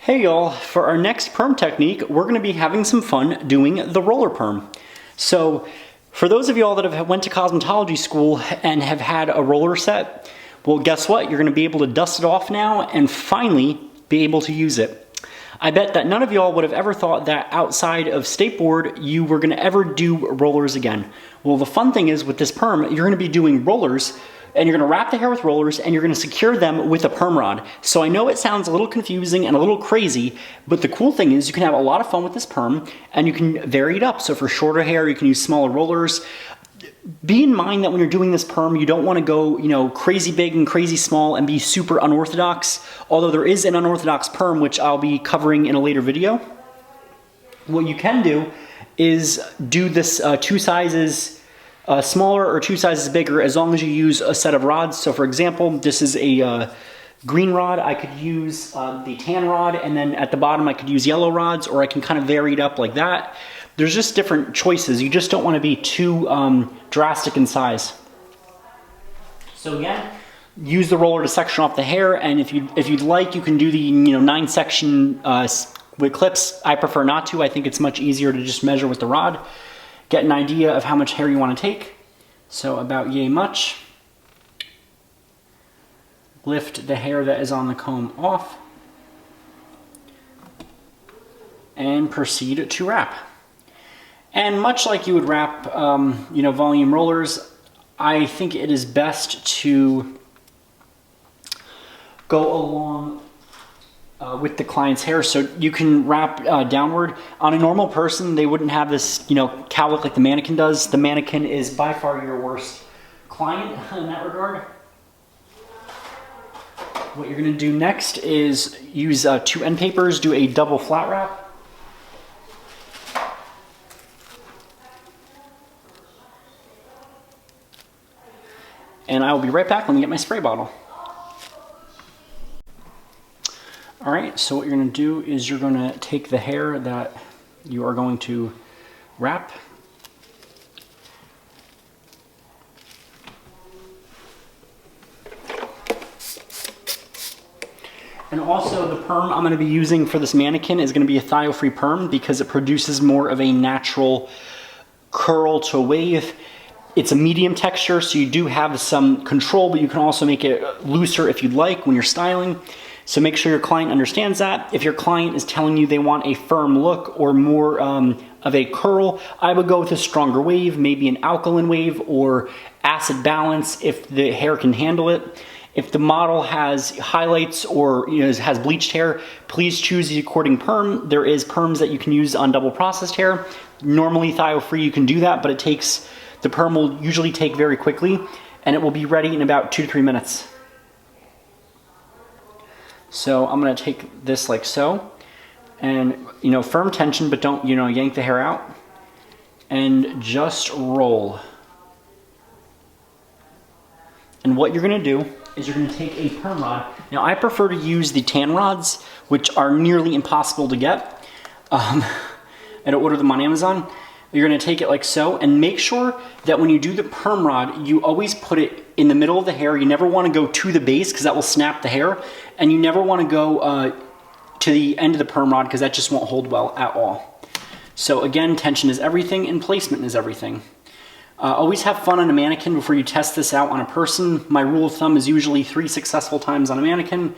Hey y'all, for our next perm technique, we're gonna be having some fun doing the roller perm. So for those of y'all that have went to cosmetology school and have had a roller set, well guess what? You're gonna be able to dust it off now and finally be able to use it. I bet that none of y'all would have ever thought that outside of skateboard, you were gonna ever do rollers again. Well, the fun thing is with this perm, you're gonna be doing rollers and you're gonna wrap the hair with rollers and you're gonna secure them with a perm rod. So I know it sounds a little confusing and a little crazy, but the cool thing is you can have a lot of fun with this perm and you can vary it up. So for shorter hair, you can use smaller rollers. Be in mind that when you're doing this perm, you don't wanna go, crazy big and crazy small and be super unorthodox. Although there is an unorthodox perm, which I'll be covering in a later video. What you can do is do this two sizes smaller or two sizes bigger as long as you use a set of rods. So for example, this is a green rod. I could use the tan rod, and then at the bottom I could use yellow rods, or I can kind of vary it up like that. There's just different choices. You just don't want to be too drastic in size. So again, use the roller to section off the hair, and if you'd like, you can do the 9 section with clips. I prefer not to. I think it's much easier to just measure with the rod. Get an idea of how much hair you want to take. So about yay much. Lift the hair that is on the comb off. And proceed to wrap. And much like you would wrap, volume rollers, I think it is best to go along with the client's hair, so you can wrap downward. On a normal person, they wouldn't have this, cowlick like the mannequin does. The mannequin is by far your worst client in that regard. What you're gonna do next is use 2 end papers, do a double flat wrap. And I will be right back. Let me get my spray bottle. All right, so what you're gonna do is you're gonna take the hair that you are going to wrap. And also the perm I'm gonna be using for this mannequin is gonna be a Thio-free perm because it produces more of a natural curl to wave. It's a medium texture, so you do have some control, but you can also make it looser if you'd like when you're styling. So make sure your client understands that. If your client is telling you they want a firm look or more of a curl, I would go with a stronger wave, maybe an alkaline wave or acid balance if the hair can handle it. If the model has highlights or has bleached hair, please choose the according perm. There is perms that you can use on double processed hair. Normally Thio-free you can do that, but the perm will usually take very quickly and it will be ready in about 2 to 3 minutes. So I'm gonna take this like so, and firm tension, but don't yank the hair out, and just roll. And what you're gonna do is you're gonna take a perm rod. Now I prefer to use the tan rods, which are nearly impossible to get. I had to order them on Amazon. You're gonna take it like so, and make sure that when you do the perm rod, you always put it in the middle of the hair. You never wanna go to the base because that will snap the hair, and you never wanna go to the end of the perm rod because that just won't hold well at all. So again, tension is everything and placement is everything. Always have fun on a mannequin before you test this out on a person. My rule of thumb is usually 3 successful times on a mannequin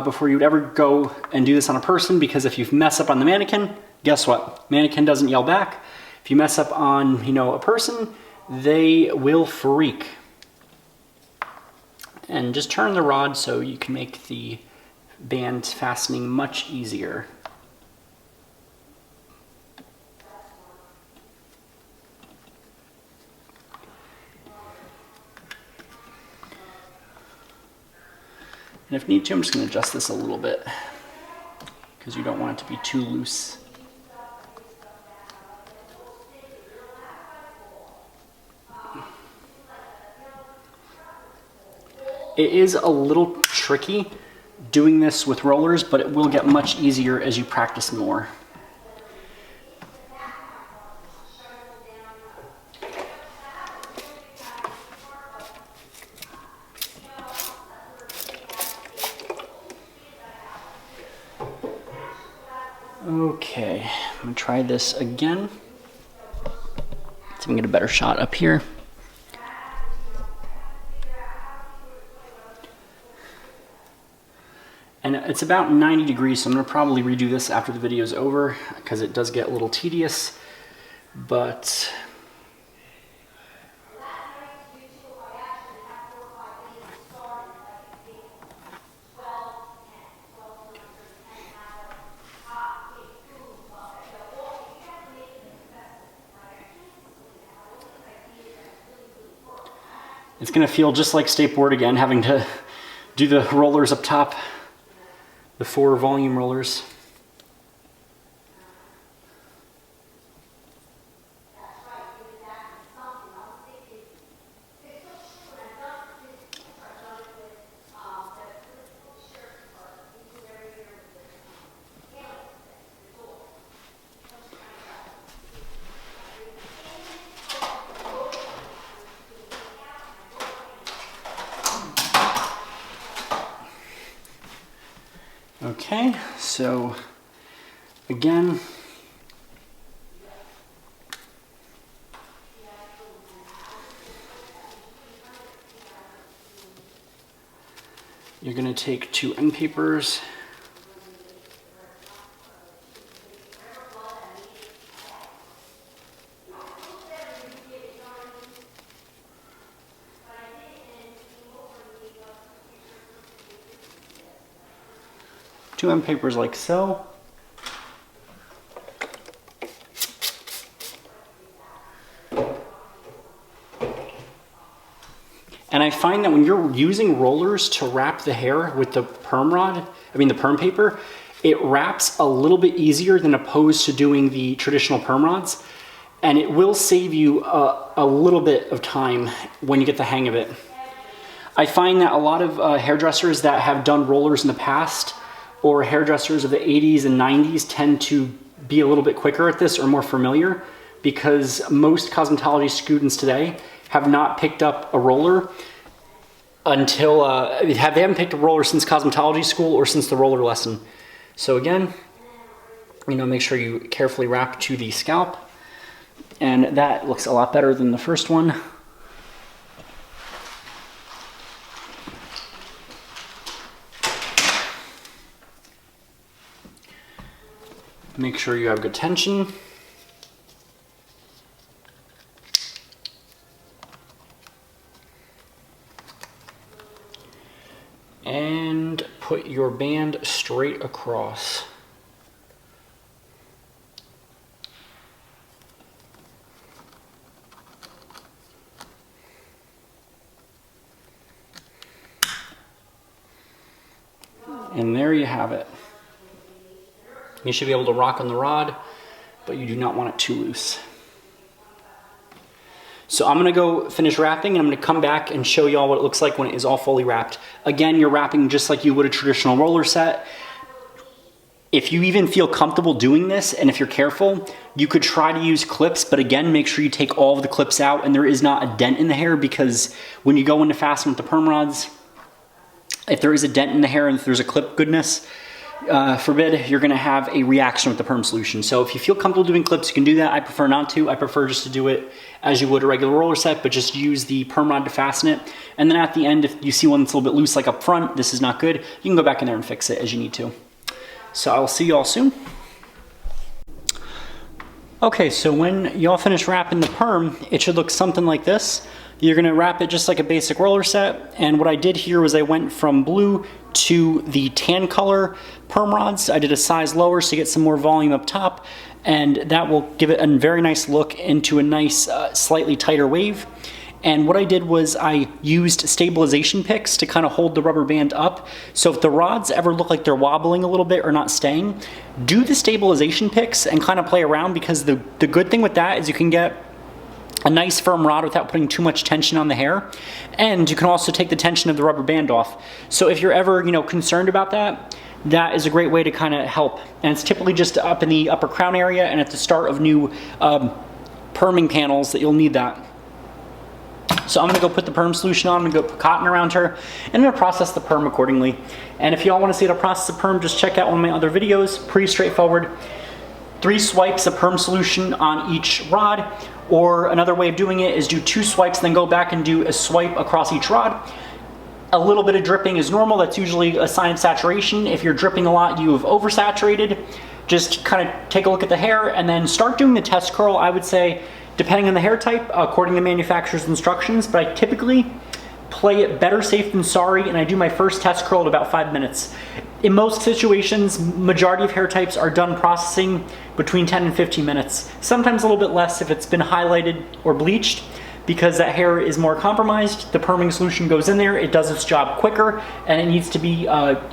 before you would ever go and do this on a person, because if you mess up on the mannequin, guess what? Mannequin doesn't yell back. If you mess up on, a person, they will freak. And just turn the rod so you can make the band fastening much easier. And if need to, I'm just going to adjust this a little bit because you don't want it to be too loose. It is a little tricky doing this with rollers, but it will get much easier as you practice more. Okay, I'm gonna try this again. See if I can get a better shot up here. And it's about 90 degrees, so I'm gonna probably redo this after the video is over because it does get a little tedious, but it's gonna feel just like stapboard again, having to do the rollers up top, the 4 volume rollers. Okay, so again, you're going to take 2 end papers, two end papers like so. And I find that when you're using rollers to wrap the hair with the perm paper, it wraps a little bit easier than opposed to doing the traditional perm rods. And it will save you a little bit of time when you get the hang of it. I find that a lot of hairdressers that have done rollers in the past, or hairdressers of the 80s and 90s, tend to be a little bit quicker at this or more familiar, because most cosmetology students today have not picked up a roller until, they haven't picked up a roller since cosmetology school or since the roller lesson. So again, make sure you carefully wrap to the scalp, and that looks a lot better than the first one. Make sure you have good tension. And put your band straight across. And there you have it. You should be able to rock on the rod, but you do not want it too loose. So I'm gonna go finish wrapping, and I'm gonna come back and show y'all what it looks like when it is all fully wrapped. Again, you're wrapping just like you would a traditional roller set. If you even feel comfortable doing this, and if you're careful, you could try to use clips, but again, make sure you take all of the clips out and there is not a dent in the hair, because when you go into fasten with the perm rods, if there is a dent in the hair and if there's a clip goodness, forbid, you're gonna have a reaction with the Perm Solution. So if you feel comfortable doing clips, you can do that. I prefer not to. I prefer just to do it as you would a regular roller set, but just use the perm rod to fasten it. And then at the end, if you see one that's a little bit loose, like up front, this is not good, you can go back in there and fix it as you need to. So I'll see y'all soon. Okay, so when y'all finish wrapping the perm, it should look something like this. You're gonna wrap it just like a basic roller set. And what I did here was I went from blue to the tan color perm rods. I did a size lower so you get some more volume up top, and that will give it a very nice look into a nice, slightly tighter wave. And what I did was I used stabilization picks to kind of hold the rubber band up. So if the rods ever look like they're wobbling a little bit or not staying, do the stabilization picks and kind of play around, because the good thing with that is you can get a nice firm rod without putting too much tension on the hair, and you can also take the tension of the rubber band off. So if you're ever concerned about that, that is a great way to kind of help. And it's typically just up in the upper crown area and at the start of new perming panels that you'll need that. So I'm gonna go put the perm solution on, I'm gonna go put cotton around her, and I'm gonna process the perm accordingly. And if y'all wanna see how to process the perm, just check out one of my other videos, pretty straightforward. 3 swipes of perm solution on each rod, or another way of doing it is do 2 swipes, then go back and do a swipe across each rod. A little bit of dripping is normal, that's usually a sign of saturation. If you're dripping a lot, you have oversaturated. Just kind of take a look at the hair and then start doing the test curl, I would say, depending on the hair type, according to manufacturer's instructions, but I typically play it better safe than sorry, and I do my first test curl at about 5 minutes. In most situations, majority of hair types are done processing between 10 and 15 minutes. Sometimes a little bit less if it's been highlighted or bleached, because that hair is more compromised. The perming solution goes in there, it does its job quicker, and it needs to be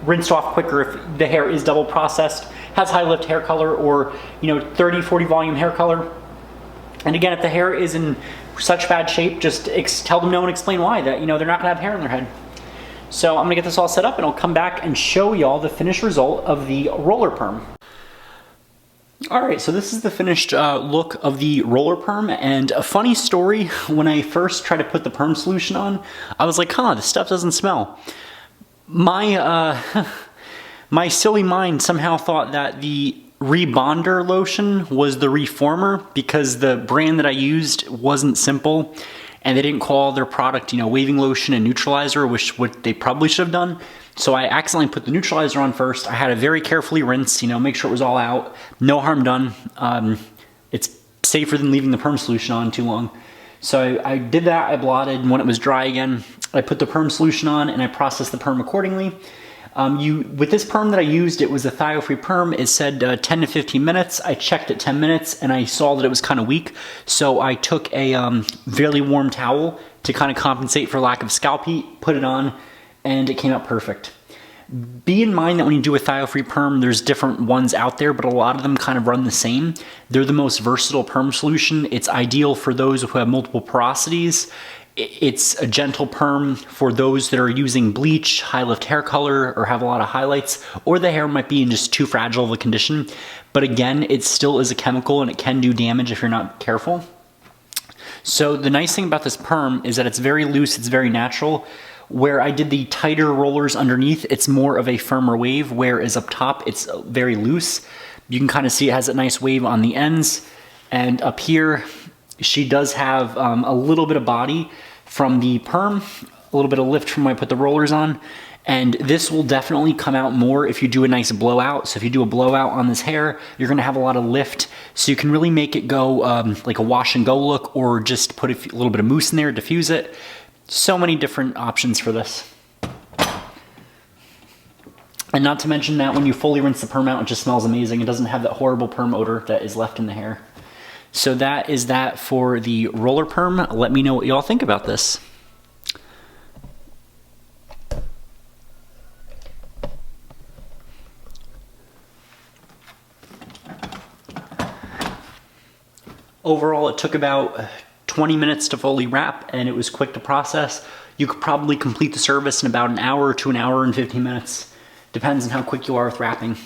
rinsed off quicker if the hair is double processed, has high lift hair color, or 30, 40 volume hair color. And again, if the hair is in such bad shape, just tell them no and explain why, that they're not gonna have hair in their head. So I'm gonna get this all set up and I'll come back and show y'all the finished result of the roller perm. All right, so this is the finished look of the roller perm, and a funny story, when I first tried to put the perm solution on, I was like, this stuff doesn't smell. My, my silly mind somehow thought that the rebonder lotion was the reformer, because the brand that I used wasn't simple and they didn't call their product, waving lotion and neutralizer, which what they probably should have done. So I accidentally put the neutralizer on first. I had to very carefully rinse, make sure it was all out. No harm done. It's safer than leaving the perm solution on too long. So I did that, I blotted, and when it was dry again, I put the perm solution on and I processed the perm accordingly. With this perm that I used, it was a Thio-free perm. It said 10 to 15 minutes. I checked at 10 minutes and I saw that it was kind of weak. So I took a fairly warm towel to kind of compensate for lack of scalp heat, put it on, and it came out perfect. Be in mind that when you do a Thio-free perm, there's different ones out there, but a lot of them kind of run the same. They're the most versatile perm solution. It's ideal for those who have multiple porosities. It's a gentle perm for those that are using bleach, high lift hair color, or have a lot of highlights, or the hair might be in just too fragile of a condition. But again, it still is a chemical and it can do damage if you're not careful. So the nice thing about this perm is that it's very loose, it's very natural. Where I did the tighter rollers underneath, it's more of a firmer wave, whereas up top, it's very loose. You can kind of see it has a nice wave on the ends, and up here, she does have a little bit of body from the perm, a little bit of lift from when I put the rollers on, and this will definitely come out more if you do a nice blowout. So if you do a blowout on this hair, you're gonna have a lot of lift, so you can really make it go like a wash and go look, or just put a little bit of mousse in there, diffuse it. So many different options for this. And not to mention that when you fully rinse the perm out, it just smells amazing. It doesn't have that horrible perm odor that is left in the hair. So that is that for the roller perm. Let me know what y'all think about this. Overall, it took about 20 minutes to fully wrap, and it was quick to process. You could probably complete the service in about an hour to an hour and 15 minutes. Depends on how quick you are with wrapping.